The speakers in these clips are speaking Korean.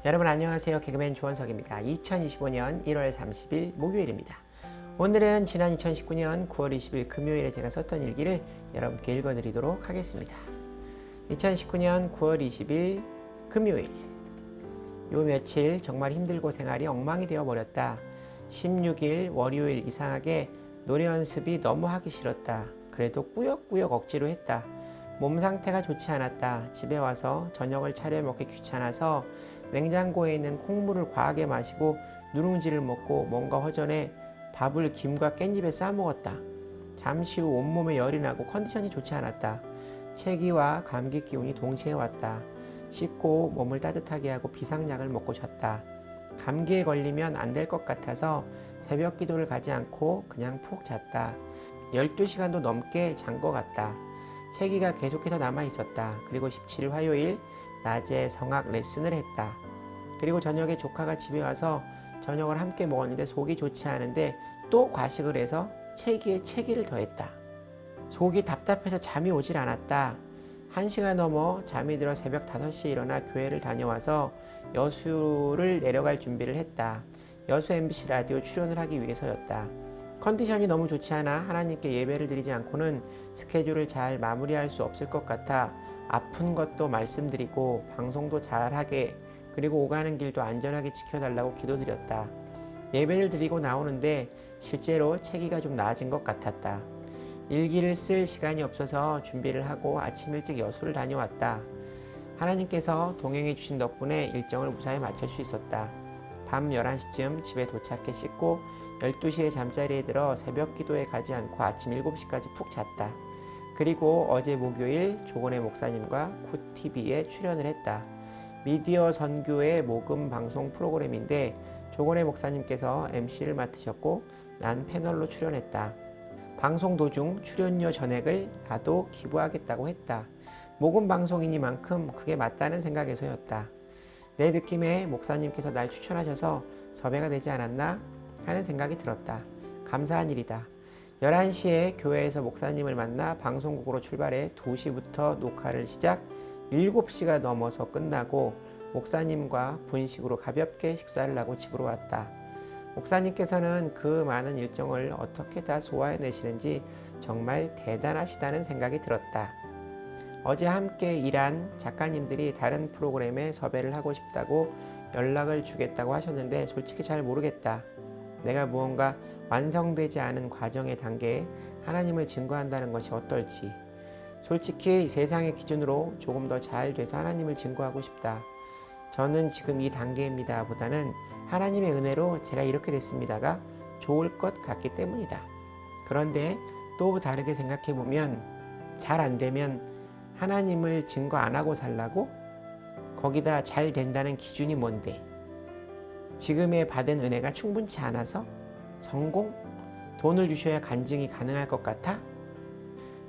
여러분 안녕하세요. 개그맨 조원석입니다. 2025년 1월 30일 목요일입니다. 오늘은 지난 2019년 9월 20일 금요일에 제가 썼던 일기를 여러분께 읽어드리도록 하겠습니다. 2019년 9월 20일 금요일. 요 며칠 정말 힘들고 생활이 엉망이 되어버렸다. 16일 월요일 이상하게 노래 연습이 너무 하기 싫었다. 그래도 꾸역꾸역 억지로 했다. 몸 상태가 좋지 않았다. 집에 와서 저녁을 차려 먹기 귀찮아서 냉장고에 있는 콩물을 과하게 마시고 누룽지를 먹고 뭔가 허전해 밥을 김과 깻잎에 싸 먹었다. 잠시 후 온몸에 열이 나고 컨디션이 좋지 않았다. 체기와 감기 기운이 동시에 왔다. 씻고 몸을 따뜻하게 하고 비상약을 먹고 잤다. 감기에 걸리면 안 될 것 같아서 새벽 기도를 가지 않고 그냥 푹 잤다. 12시간도 넘게 잔 것 같다. 체기가 계속해서 남아 있었다. 그리고 17일 화요일 낮에 성악 레슨을 했다. 그리고 저녁에 조카가 집에 와서 저녁을 함께 먹었는데 속이 좋지 않은데 또 과식을 해서 체기에 체기를 더했다. 속이 답답해서 잠이 오질 않았다. 1시가 넘어 잠이 들어 새벽 5시에 일어나 교회를 다녀와서 여수를 내려갈 준비를 했다. 여수 MBC 라디오 출연을 하기 위해서였다. 컨디션이 너무 좋지 않아 하나님께 예배를 드리지 않고는 스케줄을 잘 마무리할 수 없을 것 같아 아픈 것도 말씀드리고 방송도 잘하게 그리고 오가는 길도 안전하게 지켜달라고 기도드렸다. 예배를 드리고 나오는데 실제로 체기가 좀 나아진 것 같았다. 일기를 쓸 시간이 없어서 준비를 하고 아침 일찍 여수를 다녀왔다. 하나님께서 동행해 주신 덕분에 일정을 무사히 마칠 수 있었다. 밤 11시쯤 집에 도착해 씻고 12시에 잠자리에 들어 새벽 기도에 가지 않고 아침 7시까지 푹 잤다. 그리고 어제 목요일 조건의 목사님과 굿TV에 출연을 했다. 미디어 선교의 모금 방송 프로그램인데 조건의 목사님께서 MC를 맡으셨고 난 패널로 출연했다. 방송 도중 출연료 전액을 나도 기부하겠다고 했다. 모금 방송이니만큼 그게 맞다는 생각에서였다. 내 느낌에 목사님께서 날 추천하셔서 섭외가 되지 않았나 하는 생각이 들었다. 감사한 일이다. 11시에 교회에서 목사님을 만나 방송국으로 출발해 2시부터 녹화를 시작 7시가 넘어서 끝나고 목사님과 분식으로 가볍게 식사를 하고 집으로 왔다. 목사님께서는 그 많은 일정을 어떻게 다 소화해내시는지 정말 대단하시다는 생각이 들었다. 어제 함께 일한 작가님들이 다른 프로그램에 섭외를 하고 싶다고 연락을 주겠다고 하셨는데 솔직히 잘 모르겠다. 내가 무언가 완성되지 않은 과정의 단계에 하나님을 증거한다는 것이 어떨지. 솔직히 세상의 기준으로 조금 더 잘 돼서 하나님을 증거하고 싶다. 저는 지금 이 단계입니다 보다는 하나님의 은혜로 제가 이렇게 됐습니다가 좋을 것 같기 때문이다. 그런데 또 다르게 생각해보면 잘 안 되면 하나님을 증거 안 하고 살라고? 거기다 잘 된다는 기준이 뭔데? 지금의 받은 은혜가 충분치 않아서? 성공? 돈을 주셔야 간증이 가능할 것 같아?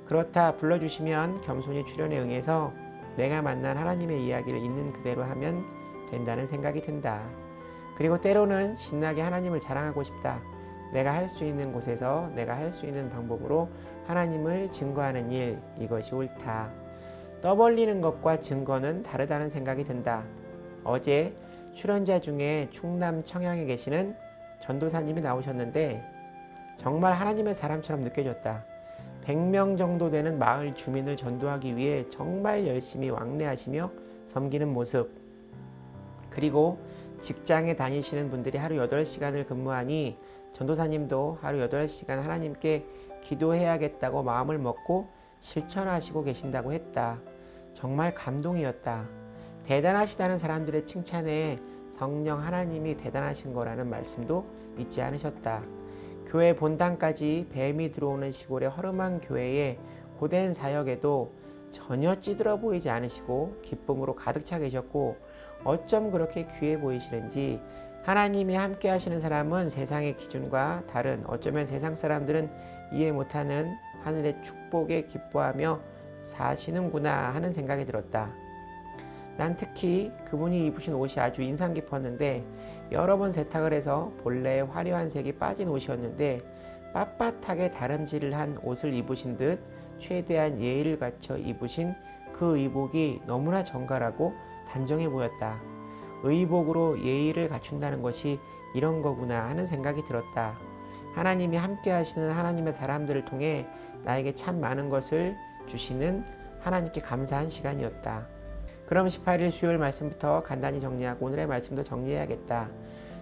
그렇다 불러주시면 겸손히 출연에 응해서 내가 만난 하나님의 이야기를 있는 그대로 하면 된다는 생각이 든다. 그리고 때로는 신나게 하나님을 자랑하고 싶다. 내가 할 수 있는 곳에서 내가 할 수 있는 방법으로 하나님을 증거하는 일, 이것이 옳다. 떠벌리는 것과 증거는 다르다는 생각이 든다. 어제 출연자 중에 충남 청양에 계시는 전도사님이 나오셨는데 정말 하나님의 사람처럼 느껴졌다. 100명 정도 되는 마을 주민을 전도하기 위해 정말 열심히 왕래하시며 섬기는 모습. 그리고 직장에 다니시는 분들이 하루 8시간을 근무하니 전도사님도 하루 8시간 하나님께 기도해야겠다고 마음을 먹고 실천하시고 계신다고 했다. 정말 감동이었다. 대단하시다는 사람들의 칭찬에 성령 하나님이 대단하신 거라는 말씀도 잊지 않으셨다. 교회 본당까지 뱀이 들어오는 시골의 허름한 교회에 고된 사역에도 전혀 찌들어 보이지 않으시고 기쁨으로 가득 차 계셨고 어쩜 그렇게 귀해 보이시는지. 하나님이 함께 하시는 사람은 세상의 기준과 다른 어쩌면 세상 사람들은 이해 못하는 하늘의 축복에 기뻐하며 사시는구나 하는 생각이 들었다. 난 특히 그분이 입으신 옷이 아주 인상 깊었는데 여러 번 세탁을 해서 본래의 화려한 색이 빠진 옷이었는데 빳빳하게 다름질을 한 옷을 입으신 듯 최대한 예의를 갖춰 입으신 그 의복이 너무나 정갈하고 단정해 보였다. 의복으로 예의를 갖춘다는 것이 이런 거구나 하는 생각이 들었다. 하나님이 함께 하시는 하나님의 사람들을 통해 나에게 참 많은 것을 주시는 하나님께 감사한 시간이었다. 그럼 18일 수요일 말씀부터 간단히 정리하고 오늘의 말씀도 정리해야겠다.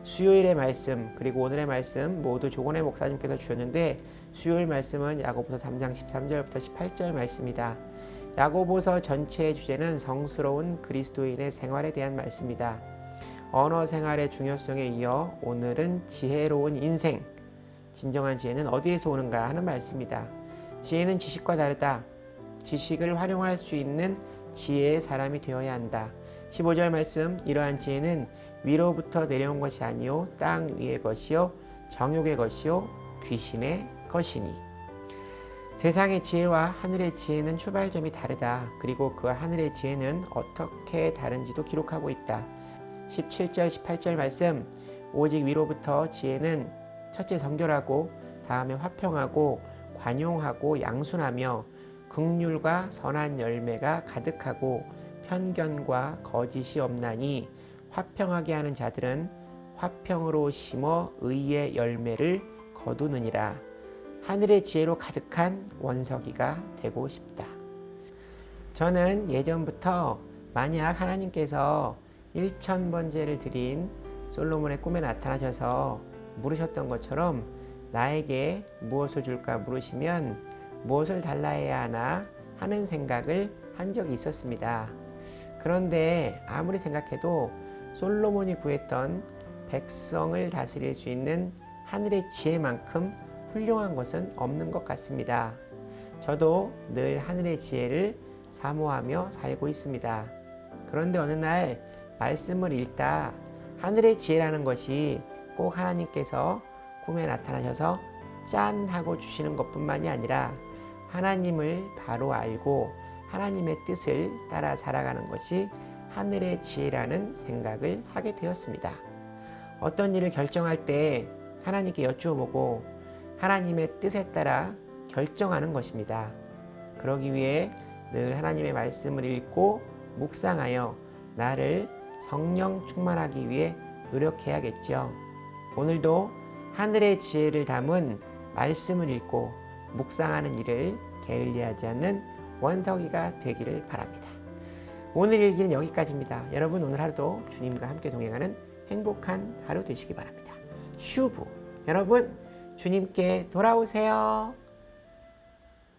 수요일의 말씀 그리고 오늘의 말씀 모두 조건의 목사님께서 주셨는데 수요일 말씀은 야고보서 3장 13절부터 18절 말씀이다. 야고보서 전체의 주제는 성스러운 그리스도인의 생활에 대한 말씀이다. 언어 생활의 중요성에 이어 오늘은 지혜로운 인생, 진정한 지혜는 어디에서 오는가 하는 말씀이다. 지혜는 지식과 다르다. 지식을 활용할 수 있는 지혜의 사람이 되어야 한다. 15절 말씀, 이러한 지혜는 위로부터 내려온 것이 아니요 땅 위의 것이요 정욕의 것이요 귀신의 것이니. 세상의 지혜와 하늘의 지혜는 출발점이 다르다. 그리고 그 하늘의 지혜는 어떻게 다른지도 기록하고 있다. 17절 18절 말씀, 오직 위로부터 지혜는 첫째 정결하고 다음에 화평하고 관용하고 양순하며 긍휼과 선한 열매가 가득하고 편견과 거짓이 없나니 화평하게 하는 자들은 화평으로 심어 의의 열매를 거두느니라. 하늘의 지혜로 가득한 원석이가 되고 싶다. 저는 예전부터 만약 하나님께서 1000번제를 드린 솔로몬의 꿈에 나타나셔서 물으셨던 것처럼 나에게 무엇을 줄까 물으시면 무엇을 달라 해야 하나 하는 생각을 한 적이 있었습니다. 그런데 아무리 생각해도 솔로몬이 구했던 백성을 다스릴 수 있는 하늘의 지혜만큼 훌륭한 것은 없는 것 같습니다. 저도 늘 하늘의 지혜를 사모하며 살고 있습니다. 그런데 어느 날 말씀을 읽다 하늘의 지혜라는 것이 꼭 하나님께서 꿈에 나타나셔서 짠 하고 주시는 것뿐만이 아니라 하나님을 바로 알고 하나님의 뜻을 따라 살아가는 것이 하늘의 지혜라는 생각을 하게 되었습니다. 어떤 일을 결정할 때 하나님께 여쭈어보고 하나님의 뜻에 따라 결정하는 것입니다. 그러기 위해 늘 하나님의 말씀을 읽고 묵상하여 나를 성령 충만하기 위해 노력해야겠죠. 오늘도 하늘의 지혜를 담은 말씀을 읽고 묵상하는 일을 게을리하지 않는 원석이가 되기를 바랍니다. 오늘 일기는 여기까지입니다. 여러분 오늘 하루도 주님과 함께 동행하는 행복한 하루 되시기 바랍니다. 휴부. 여러분 주님께 돌아오세요.